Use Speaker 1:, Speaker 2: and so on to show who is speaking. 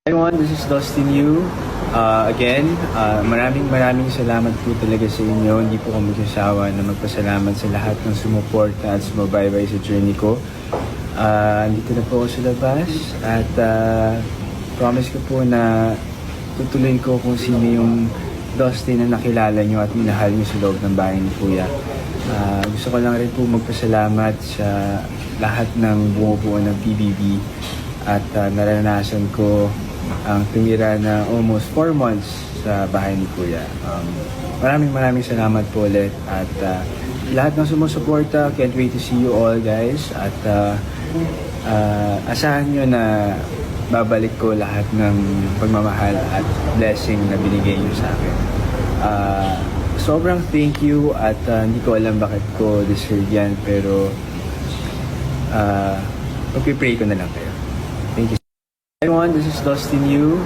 Speaker 1: Everyone, this is Dustin Yu. Again, maraming salamat po talaga sa inyo. Hindi po kami magsasawa na magpasalamat sa lahat ng sumuporta at sumabaybay sa journey ko. Dito na po ako sa labas at promise ko po na tutuloy ko kung sino yung Dustin na nakilala nyo at minahal nyo sa loob ng bahay ni Kuya. Gusto ko lang rin po magpasalamat sa lahat ng bumubuo ng PBB at naranasan ko ang tumira na almost 4 months sa bahay ni Kuya. Maraming salamat po ulit at lahat ng sumusuporta, can't wait to see you all guys at asahan nyo na babalik ko lahat ng pagmamahal at blessing na binigay nyo sa akin. Sobrang thank you at hindi ko alam bakit ko deserve yan pero pag-pray ko na lang kayo. Thank you. Everyone, this is Dustin Yu.